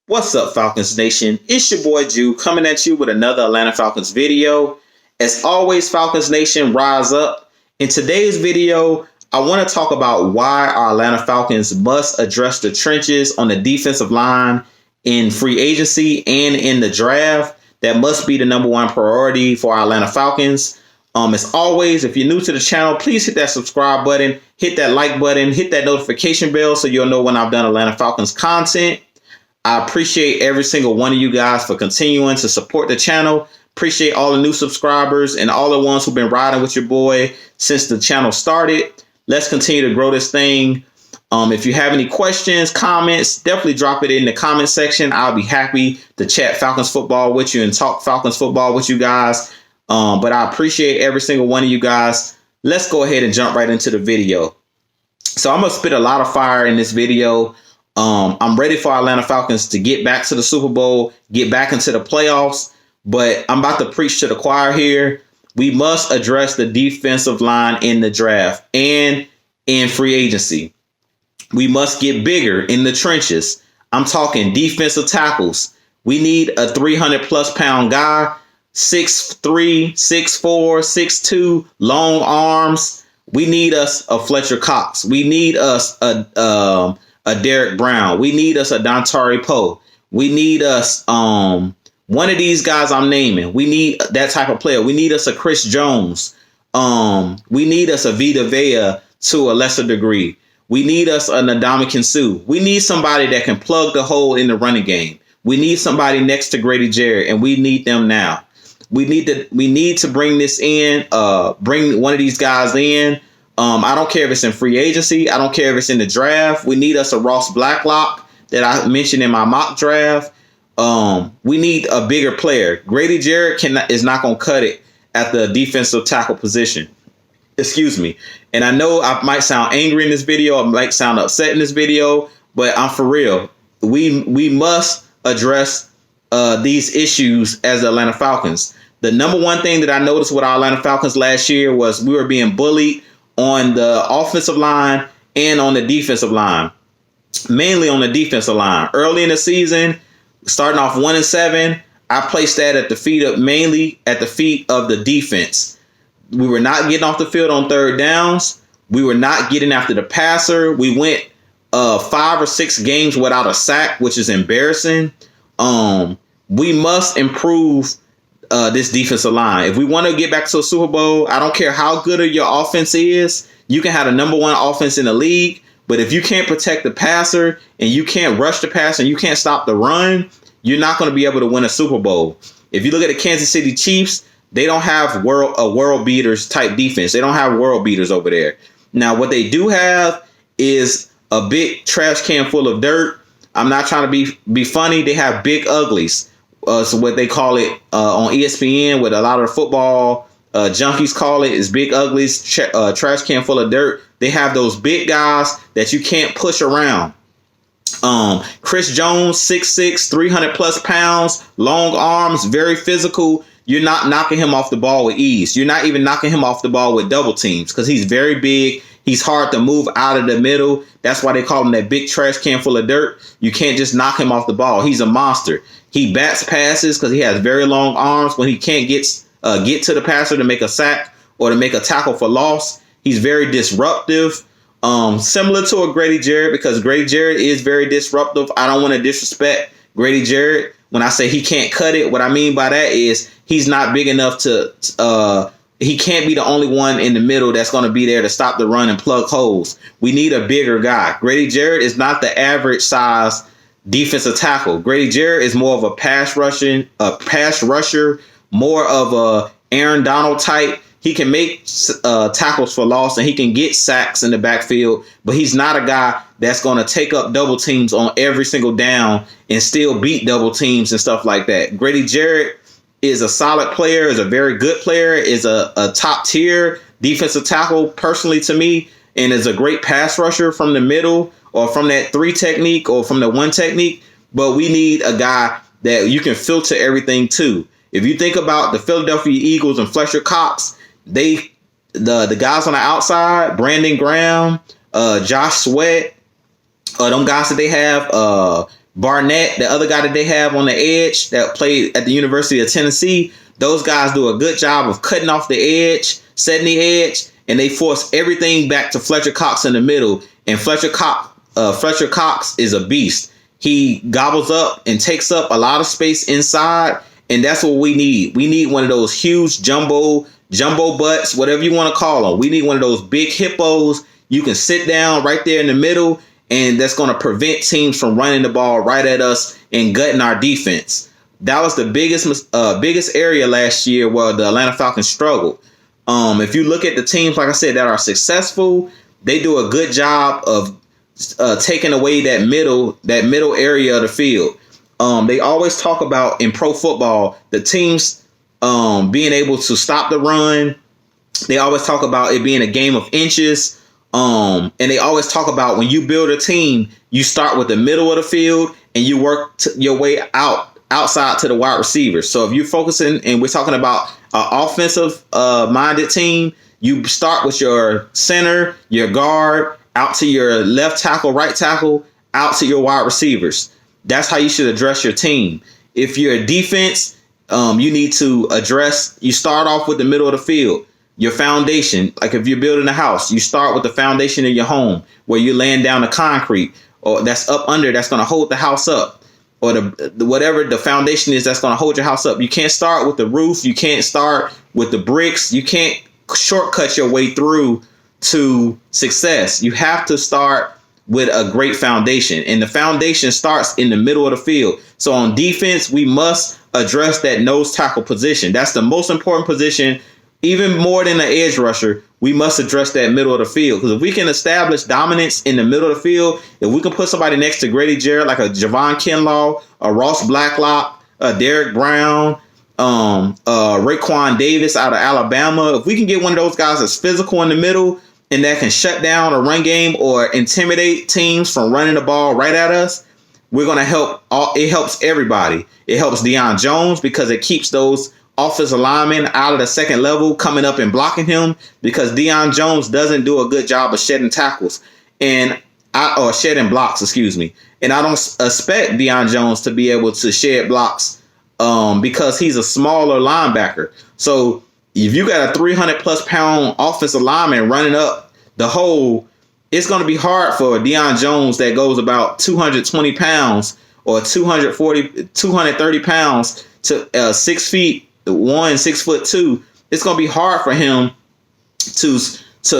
What's up, Falcons Nation? It's your boy Jew coming at you with another Atlanta Falcons video. As always, Falcons Nation, rise up. In today's video, I want to talk about why our Atlanta Falcons must address the trenches on the defensive line in free agency and in the draft. That must be the number one priority for our Atlanta Falcons. As always, if you're new to the channel, please hit that subscribe button, hit that like button, hit that notification bell so you'll know when I've done Atlanta Falcons content. I appreciate every single one of you guys for continuing to support the channel. Appreciate all the new subscribers and all the ones who've been riding with your boy since the channel started. Let's continue to grow this thing. If you have any questions, comments, definitely drop it in the comment section. I'll be happy to chat Falcons football with you and talk Falcons football with you guys. But I appreciate every single one of you guys. Let's go ahead and jump right into the video. So I'm going to spit a lot of fire in this video. I'm ready for Atlanta Falcons to get back to the Super Bowl, get back into the playoffs, but I'm about to preach to the choir here. We must address the defensive line in the draft and in free agency. We must get bigger in the trenches. I'm talking defensive tackles. We need a 300+ pound guy, 6'3", 6'4", 6'2", long arms. We need us a Fletcher Cox. We need us a Derek Brown. We need us a Dontari Poe. We need us one of these guys I'm naming. We need that type of player. We need us a Chris Jones. We need us a Vita Vea to a lesser degree. We need us a Ndamukong Suh. We need somebody that can plug the hole in the running game. We need somebody next to Grady Jarrett, and we need them now. We need to bring this in, bring one of these guys in. I don't care if it's in free agency. I don't care if it's in the draft. We need us a Ross Blacklock that I mentioned in my mock draft. We need a bigger player. Grady Jarrett is not going to cut it at the defensive tackle position. Excuse me. And I know I might sound angry in this video. I might sound upset in this video, but I'm for real. We must address these issues as the Atlanta Falcons. The number one thing that I noticed with our Atlanta Falcons last year was we were being bullied on the offensive line and on the defensive line, mainly on the defensive line. Early in the season, starting off 1-7, I placed that mainly at the feet of the defense. We were not getting off the field on third downs. We were not getting after the passer. We went 5 or 6 games without a sack, which is embarrassing. We must improve this defensive line. If we want to get back to a Super Bowl, I don't care how good your offense is. You can have the number one offense in the league, but if you can't protect the passer and you can't rush the passer and you can't stop the run, you're not going to be able to win a Super Bowl. If you look at the Kansas City Chiefs, they don't have world beaters type defense. They don't have world beaters over there. Now, what they do have is a big trash can full of dirt. I'm not trying to be funny. They have big uglies. So what they call it on ESPN, what a lot of the football junkies call it, is big uglies, trash can full of dirt. They have those big guys that you can't push around. Chris Jones, 6'6", 300+ pounds, long arms, very physical. You're not knocking him off the ball with ease. You're not even knocking him off the ball with double teams because he's very big. He's hard to move out of the middle. That's why they call him that big trash can full of dirt. You can't just knock him off the ball. He's a monster. He bats passes because he has very long arms. When he can't get to the passer to make a sack or to make a tackle for loss, he's very disruptive. Similar to a Grady Jarrett, because Grady Jarrett is very disruptive. I don't want to disrespect Grady Jarrett. When I say he can't cut it, what I mean by that is he's not big enough to he can't be the only one in the middle that's going to be there to stop the run and plug holes. We need a bigger guy. Grady Jarrett is not the average size defensive tackle. Grady Jarrett is more of a pass rusher, more of a Aaron Donald type. He can make tackles for loss and he can get sacks in the backfield, but he's not a guy that's going to take up double teams on every single down and still beat double teams and stuff like that. Grady Jarrett is a solid player, is a very good player, is a top tier defensive tackle personally to me, and is a great pass rusher from the middle or from that 3 technique or from the 1 technique. But we need a guy that you can filter everything to. If you think about the Philadelphia Eagles and Fletcher Cox, the guys on the outside, Brandon Graham, Josh Sweat, them guys that they have, Barnett, the other guy that they have on the edge that played at the University of Tennessee, those guys do a good job of cutting off the edge, setting the edge, and they force everything back to Fletcher Cox in the middle. And Fletcher Cox is a beast. He gobbles up and takes up a lot of space inside, and that's what we need. We need one of those huge jumbo butts, whatever you want to call them. We need one of those big hippos. You can sit down right there in the middle, and that's going to prevent teams from running the ball right at us and gutting our defense. That was the biggest area last year where the Atlanta Falcons struggled. If you look at the teams, like I said, that are successful, they do a good job of taking away that middle area of the field. They always talk about in pro football, the teams being able to stop the run. They always talk about it being a game of inches. And they always talk about when you build a team, you start with the middle of the field and you work your way outside to the wide receivers. So if you're focusing, and we're talking about an offensive minded team, you start with your center, your guard, out to your left tackle, right tackle, out to your wide receivers. That's how you should address your team. If you're a defense, you need to you start off with the middle of the field. Your foundation, like if you're building a house, you start with the foundation of your home where you're laying down the concrete or that's up under that's going to hold the house up, or the whatever the foundation is that's going to hold your house up. You can't start with the roof. You can't start with the bricks. You can't shortcut your way through to success. You have to start with a great foundation, and the foundation starts in the middle of the field. So on defense, we must address that nose tackle position. That's the most important position. Even more than the edge rusher, we must address that middle of the field. Because if we can establish dominance in the middle of the field, if we can put somebody next to Grady Jarrett, like a Javon Kinlaw, a Ross Blacklock, a Derek Brown, Raekwon Davis out of Alabama, if we can get one of those guys that's physical in the middle and that can shut down a run game or intimidate teams from running the ball right at us, we're going to help. It helps everybody. It helps Deion Jones because it keeps those offensive linemen out of the second level coming up and blocking him, because Deion Jones doesn't do a good job of shedding tackles or shedding blocks, excuse me. And I don't expect Deion Jones to be able to shed blocks because he's a smaller linebacker. So if you got a 300 plus pound offensive lineman running up the hole, it's going to be hard for Deion Jones that goes about 220 pounds or 230 pounds to 6 feet 1, 6'2". It's going to be hard for him to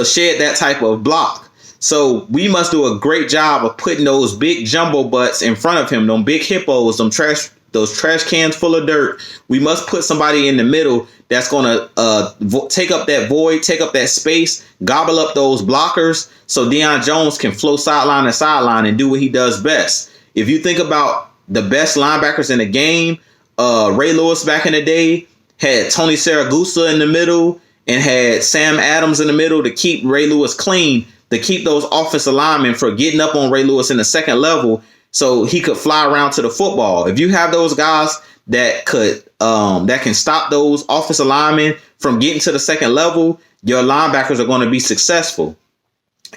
shed that type of block. So we must do a great job of putting those big jumbo butts in front of him, them big hippos, those trash cans full of dirt. We must put somebody in the middle that's going to take up that void, take up that space, gobble up those blockers so Deion Jones can flow sideline to sideline and do what he does best. If you think about the best linebackers in the game, Ray Lewis back in the day had Tony Saragusa in the middle and had Sam Adams in the middle to keep Ray Lewis clean, to keep those offensive linemen from getting up on Ray Lewis in the second level so he could fly around to the football. If you have those guys that can stop those offensive linemen from getting to the second level, your linebackers are going to be successful.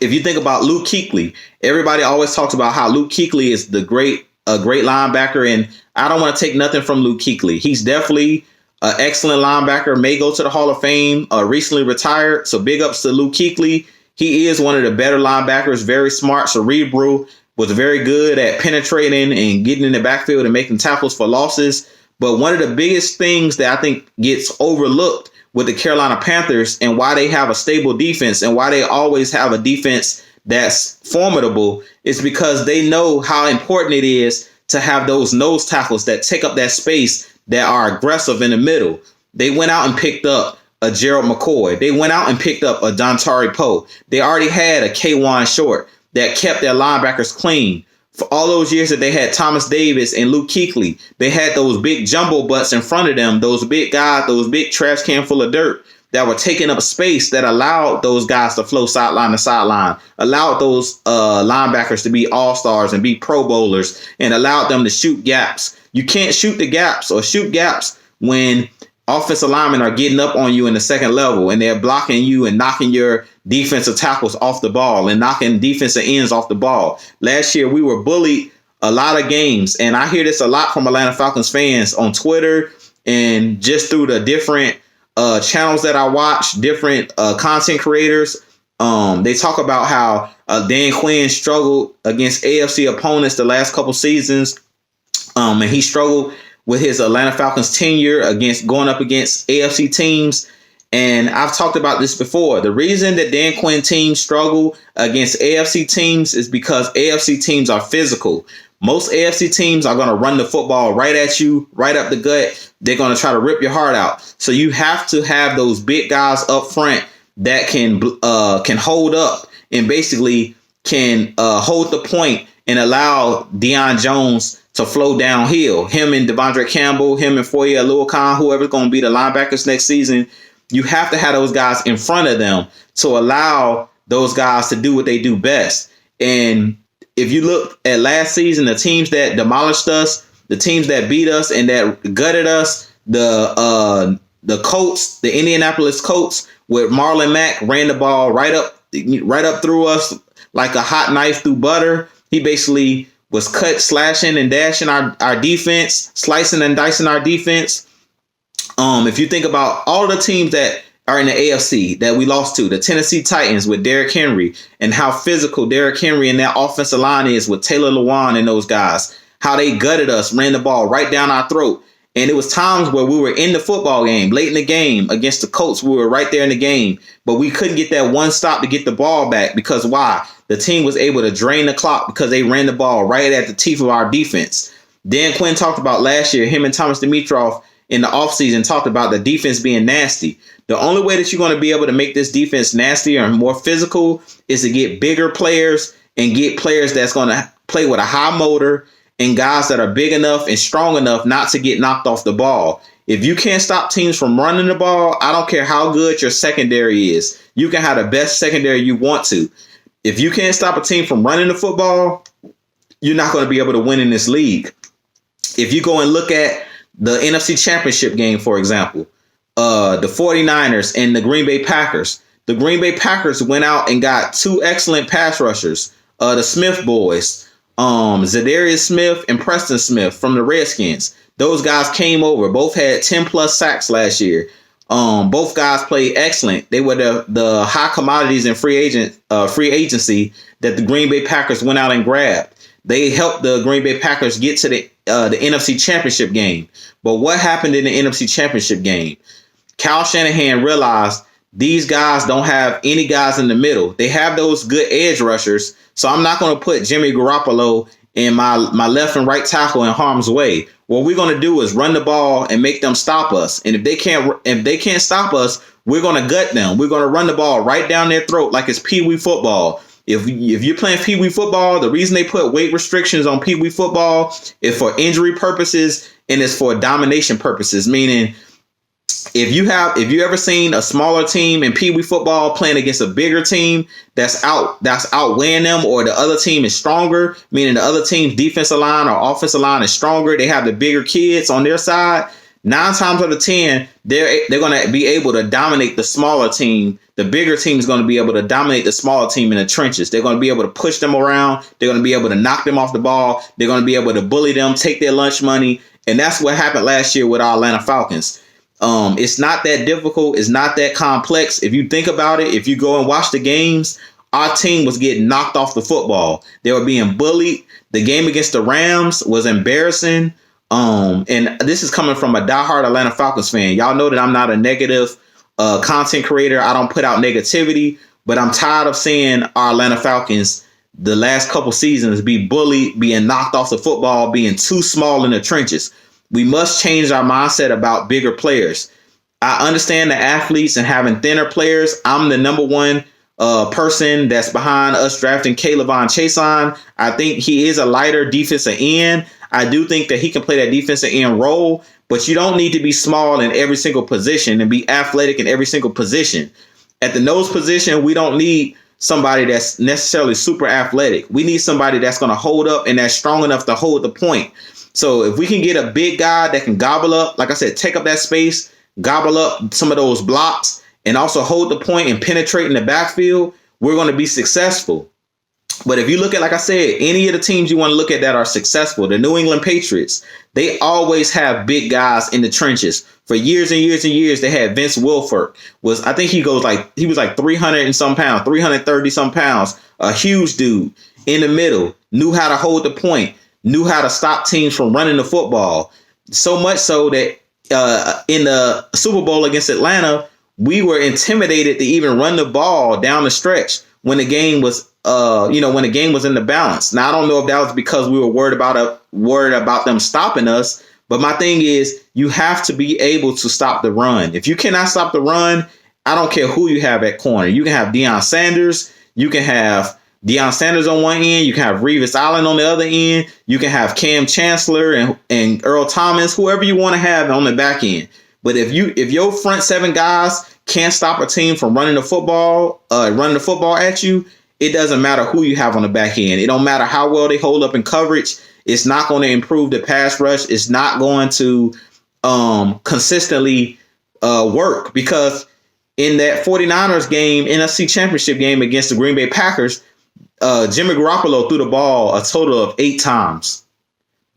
If you think about Luke Kuechly, everybody always talks about how Luke Kuechly is a great linebacker, and I don't want to take nothing from Luke Kuechly. He's definitely an excellent linebacker, may go to the Hall of Fame, recently retired. So big ups to Luke Kuechly. He is one of the better linebackers, very smart, cerebral, was very good at penetrating and getting in the backfield and making tackles for losses. But one of the biggest things that I think gets overlooked with the Carolina Panthers and why they have a stable defense and why they always have a defense that's formidable is because they know how important it is to have those nose tackles that take up that space, that are aggressive in the middle. They went out and picked up a Gerald McCoy. They went out and picked up a Dontari Poe. They already had a K'Wan Short that kept their linebackers clean. For all those years that they had Thomas Davis and Luke Kuechly, they had those big jumbo butts in front of them, those big guys, those big trash can full of dirt that were taking up space that allowed those guys to flow sideline to sideline, allowed those linebackers to be all-stars and be pro bowlers, and allowed them to shoot gaps. You can't shoot the gaps or shoot gaps when offensive linemen are getting up on you in the second level and they're blocking you and knocking your defensive tackles off the ball and knocking defensive ends off the ball. Last year, we were bullied a lot of games. And I hear this a lot from Atlanta Falcons fans on Twitter and just through the different channels that I watch, different content creators. They talk about how Dan Quinn struggled against AFC opponents the last couple seasons. And he struggled with his Atlanta Falcons tenure going up against AFC teams. And I've talked about this before. The reason that Dan Quinn teams struggle against AFC teams is because AFC teams are physical. Most AFC teams are going to run the football right at you, right up the gut. They're going to try to rip your heart out. So you have to have those big guys up front that can hold up and basically can hold the point and allow Deion Jones to flow downhill. Him and Devondre Campbell, him and Foye Oluokun, whoever's going to be the linebackers next season. You have to have those guys in front of them to allow those guys to do what they do best. And if you look at last season, the teams that demolished us, the teams that beat us and that gutted us, the Colts, the Indianapolis Colts with Marlon Mack ran the ball right up through us like a hot knife through butter. He basically was slashing and dashing our defense, slicing and dicing our defense. If you think about all the teams that are in the AFC that we lost to, the Tennessee Titans with Derrick Henry, and how physical Derrick Henry and that offensive line is with Taylor Lewan and those guys, how they gutted us, ran the ball right down our throat. And it was times where we were in the football game, late in the game against the Colts. We were right there in the game, but we couldn't get that one stop to get the ball back because why? The team was able to drain the clock because they ran the ball right at the teeth of our defense. Dan Quinn talked about last year, him and Thomas Dimitroff in the offseason talked about the defense being nasty. The only way that you're going to be able to make this defense nastier and more physical is to get bigger players and get players that's going to play with a high motor and guys that are big enough and strong enough not to get knocked off the ball. If you can't stop teams from running the ball, I don't care how good your secondary is. You can have the best secondary you want to. If you can't stop a team from running the football, you're not going to be able to win in this league. If you go and look at the NFC Championship game, for example, the 49ers and the Green Bay Packers. The Green Bay Packers went out and got two excellent pass rushers, the Smith boys, Zadarius Smith and Preston Smith from the Redskins. Those guys came over. Both had 10-plus sacks last year. Both guys played excellent. They were the high commodities in free agency that the Green Bay Packers went out and grabbed. They helped the Green Bay Packers get to the NFC Championship game. But what happened in the NFC Championship game? Kyle Shanahan realized these guys don't have any guys in the middle. They have those good edge rushers. So I'm not going to put Jimmy Garoppolo and my left and right tackle in harm's way. What we're going to do is run the ball and make them stop us. And if they can't stop us, we're going to gut them. We're going to run the ball right down their throat like it's Pee Wee football. If you're playing Pee Wee football, the reason they put weight restrictions on Pee Wee football is for injury purposes and it's for domination purposes. Meaning, if you ever seen a smaller team in Pee Wee football playing against a bigger team that's outweighing them, or the other team is stronger, meaning the other team's defensive line or offensive line is stronger, they have the bigger kids on their side. 9 times out of 10, they're going to be able to dominate the smaller team. The bigger team is going to be able to dominate the smaller team in the trenches. They're going to be able to push them around. They're going to be able to knock them off the ball. They're going to be able to bully them, take their lunch money. And that's what happened last year with our Atlanta Falcons. It's not that difficult. It's not that complex. If you think about it, if you go and watch the games, our team was getting knocked off the football. They were being bullied. The game against the Rams was embarrassing. And this is coming from a diehard Atlanta Falcons fan. Y'all know that I'm not a negative content creator. I don't put out negativity, but I'm tired of seeing our Atlanta Falcons the last couple seasons be bullied, being knocked off the football, being too small in the trenches. We must change our mindset about bigger players. I understand the athletes and having thinner players. I'm the number one person that's behind us drafting K'Lavon Chaisson. I think he is a lighter defensive end. I do think that he can play that defensive end role, but you don't need to be small in every single position and be athletic in every single position. At the nose position, we don't need somebody that's necessarily super athletic. We need somebody that's going to hold up and that's strong enough to hold the point. So if we can get a big guy that can gobble up, like I said, take up that space, gobble up some of those blocks, and also hold the point and penetrate in the backfield, we're going to be successful. But if you look at, like I said, any of the teams you want to look at that are successful, the New England Patriots, they always have big guys in the trenches. For years and years and years, they had Vince Wilfork. I think he was like 300 and some pounds, 330 some pounds, a huge dude in the middle, knew how to hold the point, knew how to stop teams from running the football. So much so that in the Super Bowl against Atlanta, we were intimidated to even run the ball down the stretch when the game was when the game was in the balance. Now, I don't know if that was because we were worried about them stopping us. But my thing is, you have to be able to stop the run. If you cannot stop the run, I don't care who you have at corner. You can have Deion Sanders. You can have Deion Sanders on one end. You can have Revis Island on the other end. You can have Cam Chancellor and Earl Thomas, whoever you want to have on the back end. But if your front seven guys can't stop a team from running the football at you, it doesn't matter who you have on the back end. It don't matter how well they hold up in coverage. It's not going to improve the pass rush. It's not going to consistently work, because in that 49ers game, NFC Championship game against the Green Bay Packers, Jimmy Garoppolo threw the ball a total of 8 times.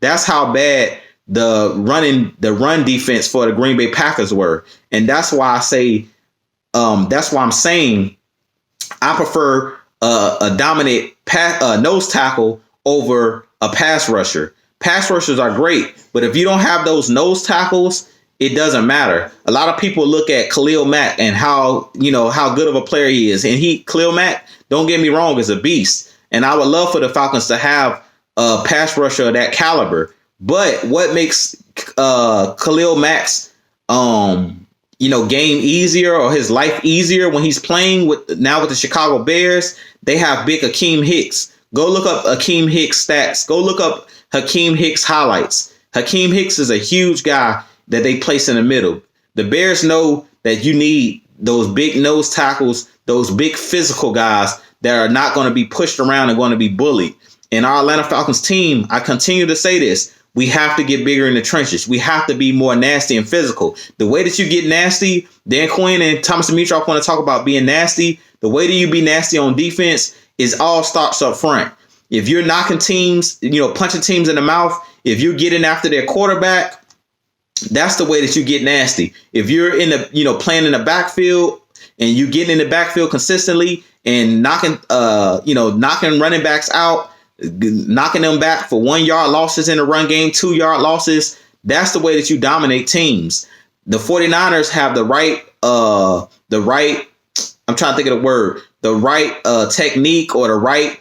That's how bad the run defense for the Green Bay Packers were. And that's why I'm saying I prefer a dominant nose tackle over a pass rusher. Pass rushers are great, but if you don't have those nose tackles, it doesn't matter. A lot of people look at Khalil Mack and how good of a player he is. And Khalil Mack, don't get me wrong, is a beast. And I would love for the Falcons to have a pass rusher of that caliber. But what makes Khalil Mack's game easier, or his life easier when he's playing with the Chicago Bears? They have big Hakeem Hicks. Go look up Hakeem Hicks stats. Go look up Hakeem Hicks highlights. Hakeem Hicks is a huge guy that they place in the middle. The Bears know that you need those big nose tackles, those big physical guys that are not going to be pushed around and going to be bullied. In our Atlanta Falcons team, I continue to say this, we have to get bigger in the trenches. We have to be more nasty and physical. The way that you get nasty, Dan Quinn and Thomas Dimitroff want to talk about being nasty. The way that you be nasty on defense is all starts up front. If you're knocking teams, punching teams in the mouth, if you're getting after their quarterback, that's the way that you get nasty. If you're playing in the backfield and you getting in the backfield consistently and knocking running backs out, knocking them back for 1 yard losses in the run game, 2 yard losses, that's the way that you dominate teams. The 49ers have the right I'm trying to think of the word, the right technique, or the right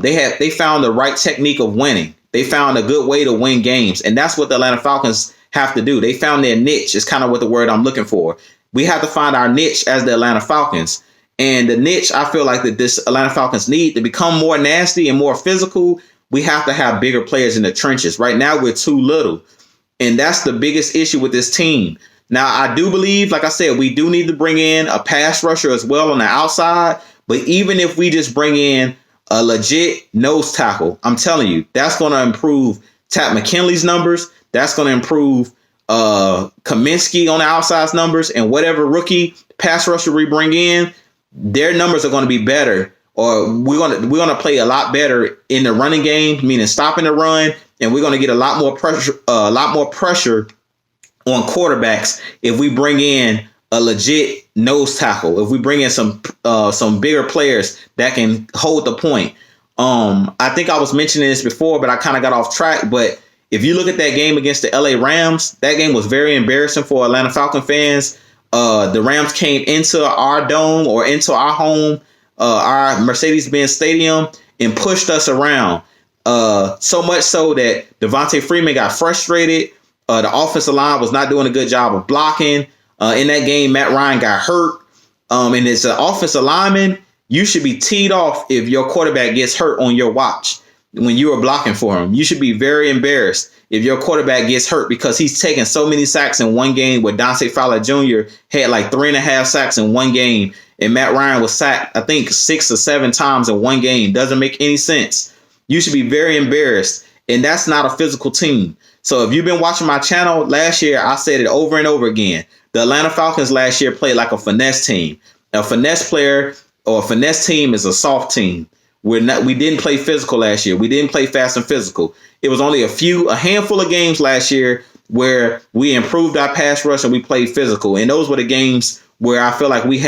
they found the right technique of winning. They found a good way to win games, and that's what the Atlanta Falcons have to do. They found their niche, is kind of what the word I'm looking for. We have to find our niche as the Atlanta Falcons. And the niche I feel like that this Atlanta Falcons need to become more nasty and more physical. We have to have bigger players in the trenches. Right now, we're too little. And that's the biggest issue with this team. Now, I do believe, like I said, we do need to bring in a pass rusher as well on the outside. But even if we just bring in a legit nose tackle, I'm telling you, that's going to improve Pat McKinley's numbers. That's going to improve Kaminsky on the outside's numbers, and whatever rookie pass rusher we bring in, their numbers are going to be better, or we're going to play a lot better in the running game, meaning stopping the run, and we're going to get a lot more pressure on quarterbacks if we bring in a legit nose tackle. If we bring in some bigger players that can hold the point. I think I was mentioning this before, but I kind of got off track. But if you look at that game against the LA Rams, that game was very embarrassing for Atlanta Falcon fans. The Rams came into our dome, or into our home, our Mercedes-Benz Stadium, and pushed us around. So much so that Devontae Freeman got frustrated. The offensive line was not doing a good job of blocking. In that game, Matt Ryan got hurt. And as an offensive lineman, you should be teed off if your quarterback gets hurt on your watch when you are blocking for him. You should be very embarrassed if your quarterback gets hurt, because he's taken so many sacks in one game, where Dante Fowler Jr. had like 3.5 sacks in one game, and Matt Ryan was sacked, I think, 6 or 7 times in one game. Doesn't make any sense. You should be very embarrassed, and that's not a physical team. So if you've been watching my channel last year, I said it over and over again. The Atlanta Falcons last year played like a finesse team. A finesse player or a finesse team is a soft team. We didn't play physical last year. We didn't play fast and physical. It was only a handful of games last year where we improved our pass rush and we played physical. And those were the games where I feel like we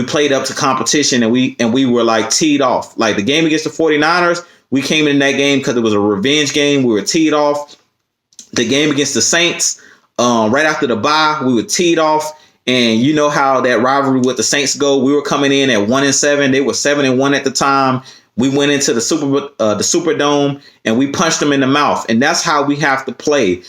played up to competition and we were like teed off. Like the game against the 49ers, we came in that game because it was a revenge game. We were teed off. The game against the Saints, right after the bye, we were teed off. And you know how that rivalry with the Saints go. We were coming in at 1-7. They were 7-1 at the time. We went into the Superdome and we punched them in the mouth. And that's how we have to play.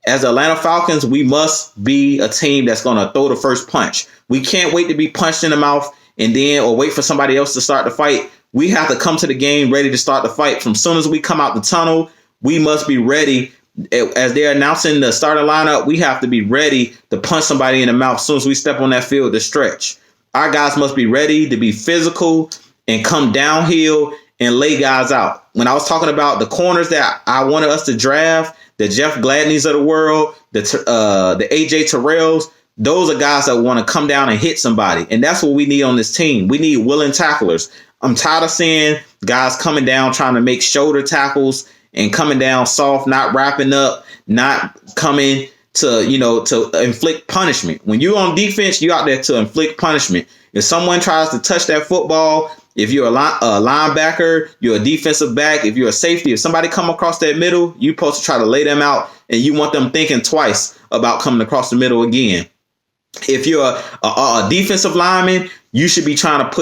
As the Atlanta Falcons, we must be a team that's going to throw the first punch. We can't wait to be punched in the mouth or wait for somebody else to start the fight. We have to come to the game ready to start the fight. From soon as we come out the tunnel, we must be ready. As they're announcing the starting lineup, we have to be ready to punch somebody in the mouth as soon as we step on that field to stretch. Our guys must be ready to be physical and come downhill and lay guys out. When I was talking about the corners that I wanted us to draft, the Jeff Gladneys of the world, the AJ Terrells, those are guys that want to come down and hit somebody. And that's what we need on this team. We need willing tacklers. I'm tired of seeing guys coming down trying to make shoulder tackles and coming down soft, not wrapping up, not coming to inflict punishment. When you're on defense, you're out there to inflict punishment. If someone tries to touch that football, if you're a linebacker, you're a defensive back, if you're a safety, if somebody come across that middle, you're supposed to try to lay them out, and you want them thinking twice about coming across the middle again. If you're a defensive lineman, you should be trying to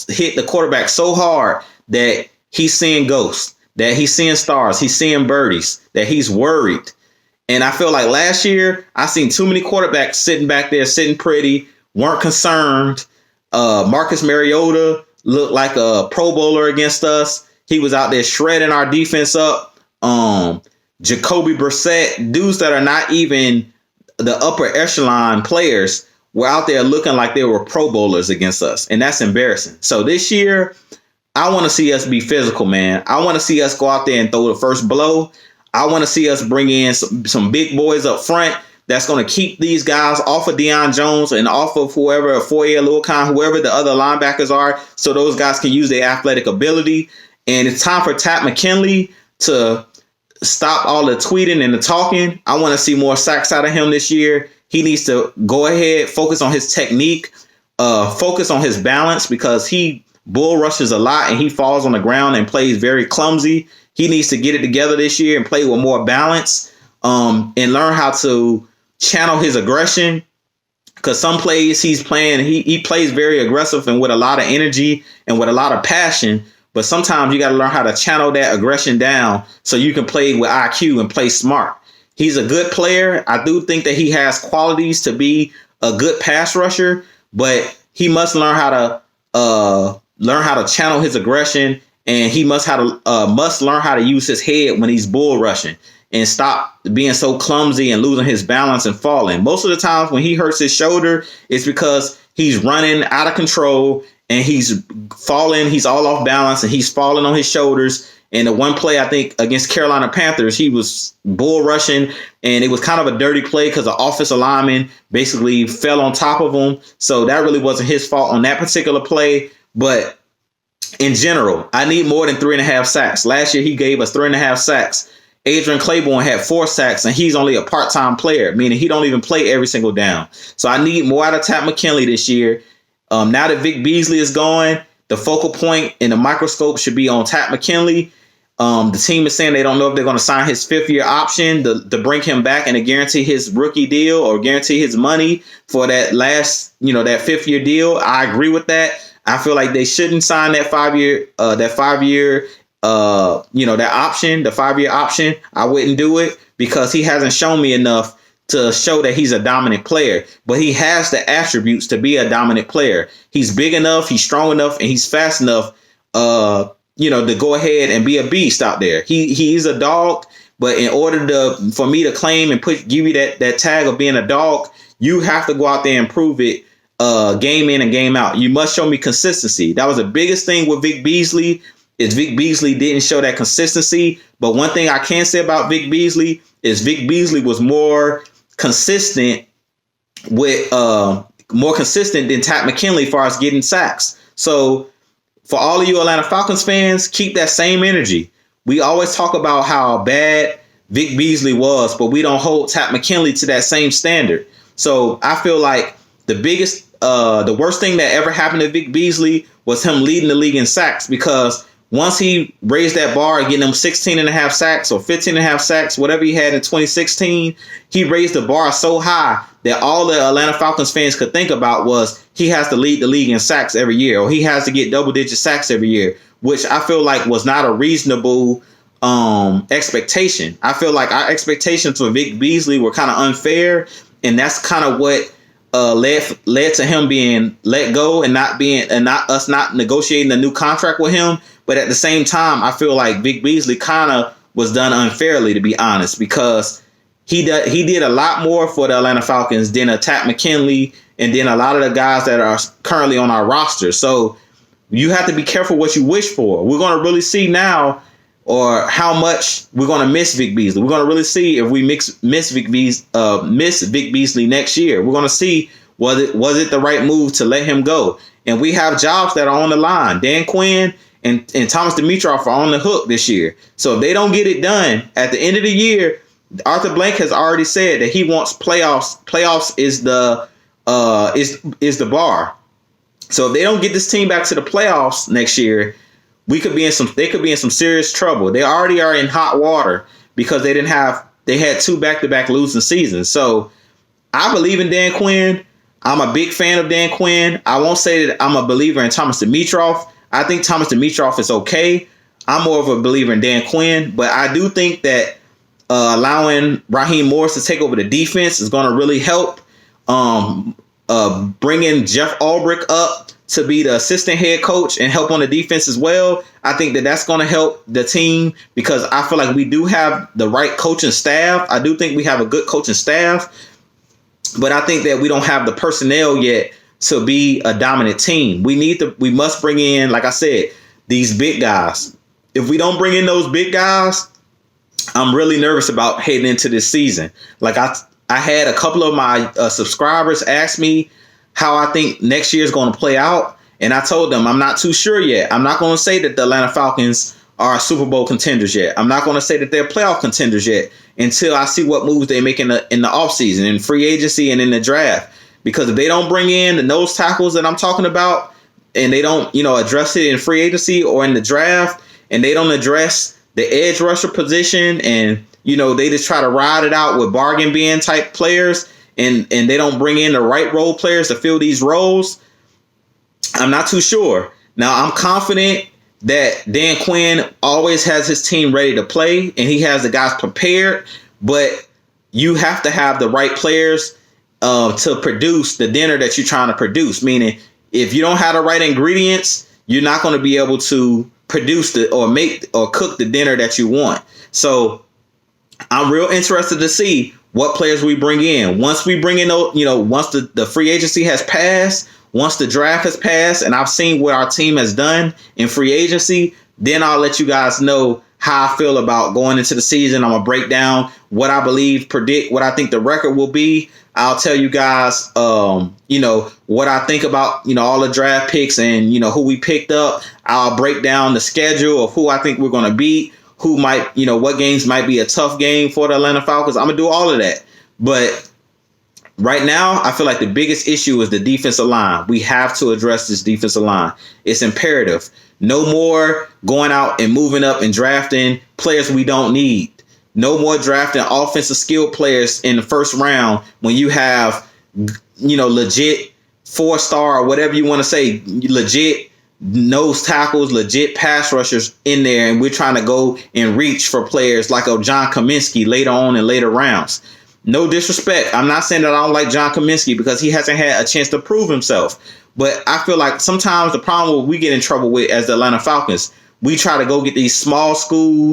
hit the quarterback so hard that he's seeing ghosts, that he's seeing stars, he's seeing birdies, that he's worried. And I feel like last year, I seen too many quarterbacks sitting back there, sitting pretty, weren't concerned. Marcus Mariota looked like a Pro Bowler against us. He was out there shredding our defense up. Jacoby Brissett, dudes that are not even the upper echelon players, were out there looking like they were Pro Bowlers against us. And that's embarrassing. So this year, I want to see us be physical, man. I want to see us go out there and throw the first blow. I want to see us bring in some big boys up front that's going to keep these guys off of Deion Jones and off of whoever, Foye Oluokun, whoever the other linebackers are, so those guys can use their athletic ability. And it's time for Tat McKinley to stop all the tweeting and the talking. I want to see more sacks out of him this year. He needs to go ahead, focus on his technique, focus on his balance, because he bull rushes a lot and he falls on the ground and plays very clumsy. He needs to get it together this year and play with more balance, and learn how to channel his aggression. Because some plays he's playing, he plays very aggressive and with a lot of energy and with a lot of passion. But sometimes you got to learn how to channel that aggression down so you can play with IQ and play smart. He's a good player. I do think that he has qualities to be a good pass rusher, but he must learn how to channel his aggression, and he must learn how to use his head when he's bull rushing and stop being so clumsy and losing his balance and falling. Most of the times when he hurts his shoulder, it's because he's running out of control and he's falling. He's all off balance and he's falling on his shoulders. And the one play, I think, against Carolina Panthers, he was bull rushing, and it was kind of a dirty play because the offensive lineman basically fell on top of him. So that really wasn't his fault on that particular play. But in general, I need more than 3.5 sacks. Last year, he gave us 3.5 sacks. Adrian Claiborne had 4 sacks, and he's only a part-time player, meaning he don't even play every single down. So I need more out of Tat McKinley this year. Now that Vic Beasley is gone, the focal point in the microscope should be on Tat McKinley. The team is saying they don't know if they're going to sign his 5th-year option to bring him back and to guarantee his rookie deal or guarantee his money for that last, that 5th-year deal. I agree with that. I feel like they shouldn't sign that 5-year, that option, the 5-year option. I wouldn't do it because he hasn't shown me enough to show that he's a dominant player, but he has the attributes to be a dominant player. He's big enough, he's strong enough, and he's fast enough, to go ahead and be a beast out there. He's a dog, but in order for me to claim and give you that tag of being a dog, you have to go out there and prove it game in and game out. You must show me consistency. That was the biggest thing with Vic Beasley, is Vic Beasley didn't show that consistency. But one thing I can say about Vic Beasley is Vic Beasley was more consistent than Tat McKinley as far as getting sacks. So for all of you Atlanta Falcons fans, keep that same energy. We always talk about how bad Vic Beasley was, but we don't hold Pat McKinley to that same standard. So I feel like the worst thing that ever happened to Vic Beasley was him leading the league in sacks, because once he raised that bar and getting them 16 and a half sacks or 15 and a half sacks, whatever he had in 2016, he raised the bar so high that all the Atlanta Falcons fans could think about was he has to lead the league in sacks every year, or he has to get double-digit sacks every year, which I feel like was not a reasonable expectation. I feel like our expectations for Vic Beasley were kind of unfair, and that's kind of what led to him being let go and not negotiating a new contract with him. But at the same time, I feel like Vic Beasley kind of was done unfairly, to be honest, because he did a lot more for the Atlanta Falcons than a Pat McKinley and then a lot of the guys that are currently on our roster. So you have to be careful what you wish for. We're going to really see now, or how much we're going to miss Vic Beasley. We're going to really see if we miss Vic Beasley next year. We're going to see was it the right move to let him go. And we have jobs that are on the line. Dan Quinn and Thomas Dimitroff are on the hook this year. So if they don't get it done at the end of the year, Arthur Blank has already said that he wants playoffs. Playoffs is the bar. So if they don't get this team back to the playoffs next year, they could be in some serious trouble. They already are in hot water because they had 2 back-to-back losing seasons. So I believe in Dan Quinn. I'm a big fan of Dan Quinn. I won't say that I'm a believer in Thomas Dimitroff. I think Thomas Dimitroff is okay. I'm more of a believer in Dan Quinn, but I do think that allowing Raheem Morris to take over the defense is going to really help. Bringing Jeff Ulbrich up to be the assistant head coach and help on the defense as well, I think that that's going to help the team, because I feel like we do have the right coaching staff. I do think we have a good coaching staff, but I think that we don't have the personnel yet to be a dominant team. We must bring in, like I said, these big guys. If we don't bring in those big guys, I'm really nervous about heading into this season. Like I had a couple of my subscribers ask me how I think next year is going to play out, and I told them I'm not too sure yet. I'm not going to say that the Atlanta Falcons are Super Bowl contenders yet. I'm not going to say that they're playoff contenders yet until I see what moves they make in the offseason, in free agency, and in the draft. Because if they don't bring in the nose tackles that I'm talking about, and they don't, address it in free agency or in the draft, and they don't address the edge rusher position, and they just try to ride it out with bargain bin type players, and they don't bring in the right role players to fill these roles, I'm not too sure. Now, I'm confident that Dan Quinn always has his team ready to play, and he has the guys prepared, but you have to have the right players to produce the dinner that you're trying to produce. Meaning, if you don't have the right ingredients, you're not going to be able to produce or make or cook the dinner that you want. So I'm real interested to see what players we bring in. Once we bring in, once the free agency has passed, once the draft has passed, and I've seen what our team has done in free agency, then I'll let you guys know how I feel about going into the season. I'm going to break down what I predict what I think the record will be. I'll tell you guys, what I think about, all the draft picks and, who we picked up. I'll break down the schedule of who I think we're going to beat, who might, what games might be a tough game for the Atlanta Falcons. I'm going to do all of that. But right now, I feel like the biggest issue is the defensive line. We have to address this defensive line. It's imperative. No more going out and moving up and drafting players we don't need. No more drafting offensive skill players in the first round when you have, legit 4-star or whatever you want to say, legit nose tackles, legit pass rushers in there. And we're trying to go and reach for players like John Kaminsky later on in later rounds. No disrespect. I'm not saying that I don't like John Kaminsky because he hasn't had a chance to prove himself. But I feel like sometimes the problem we get in trouble with as the Atlanta Falcons, we try to go get these small school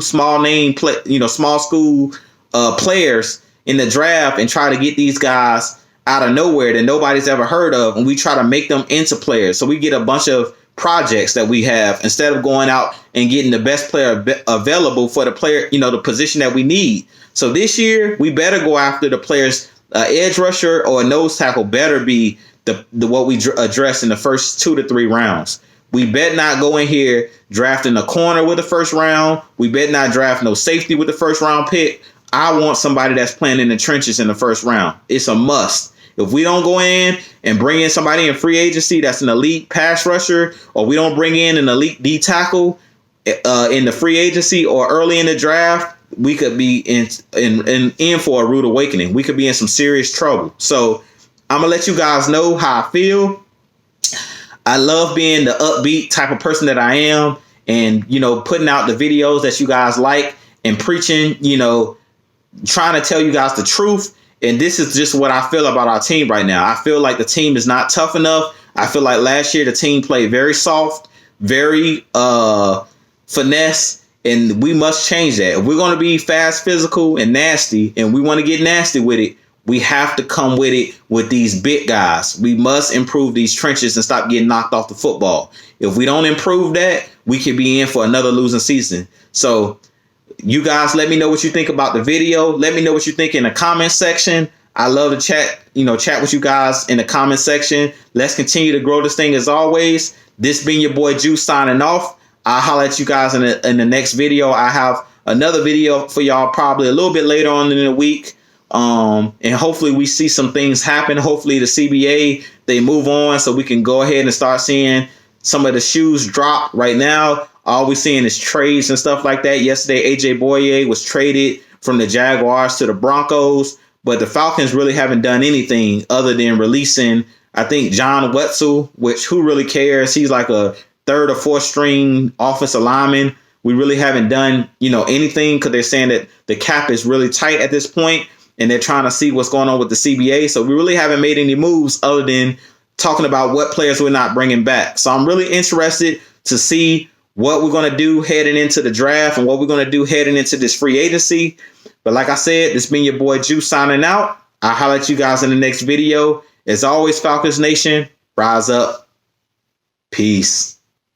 players in the draft and try to get these guys out of nowhere that nobody's ever heard of. And we try to make them into players. So we get a bunch of projects that we have instead of going out and getting the best player available for the player, the position that we need. So this year, we better go after the players. Edge rusher or a nose tackle better be the what we address in the first 2 to 3 rounds. We bet not go in here drafting a corner with the first round. We bet not draft no safety with the first round pick. I want somebody that's playing in the trenches in the first round. It's a must. If we don't go in and bring in somebody in free agency that's an elite pass rusher, or we don't bring in an elite D tackle in the free agency or early in the draft, we could be in for a rude awakening. We could be in some serious trouble. So I'm gonna let you guys know how I feel. I love being the upbeat type of person that I am, and putting out the videos that you guys like and preaching, trying to tell you guys the truth. And this is just what I feel about our team right now. I feel like the team is not tough enough. I feel like last year the team played very soft, very finesse, and we must change that. If we're going to be fast, physical, and nasty, and we want to get nasty with it, we have to come with it with these big guys. We must improve these trenches and stop getting knocked off the football. If we don't improve that, we could be in for another losing season. So you guys, let me know what you think about the video. Let me know what you think in the comment section. I love to chat with you guys in the comment section. Let's continue to grow this thing as always. This being your boy Juice signing off. I'll holler at you guys in the next video. I have another video for y'all probably a little bit later on in the week. And hopefully we see some things happen. Hopefully the CBA, they move on so we can go ahead and start seeing some of the shoes drop. Right now, all we're seeing is trades and stuff like that. Yesterday, AJ Boye was traded from the Jaguars to the Broncos, but the Falcons really haven't done anything other than releasing, I think, John Wetzel, which who really cares? He's like a third or fourth string offensive lineman. We really haven't done, anything because they're saying that the cap is really tight at this point, and they're trying to see what's going on with the CBA. So we really haven't made any moves other than talking about what players we're not bringing back. So I'm really interested to see what we're going to do heading into the draft and what we're going to do heading into this free agency. But like I said, this been your boy Juice signing out. I'll holler at you guys in the next video. As always, Falcons Nation, rise up. Peace.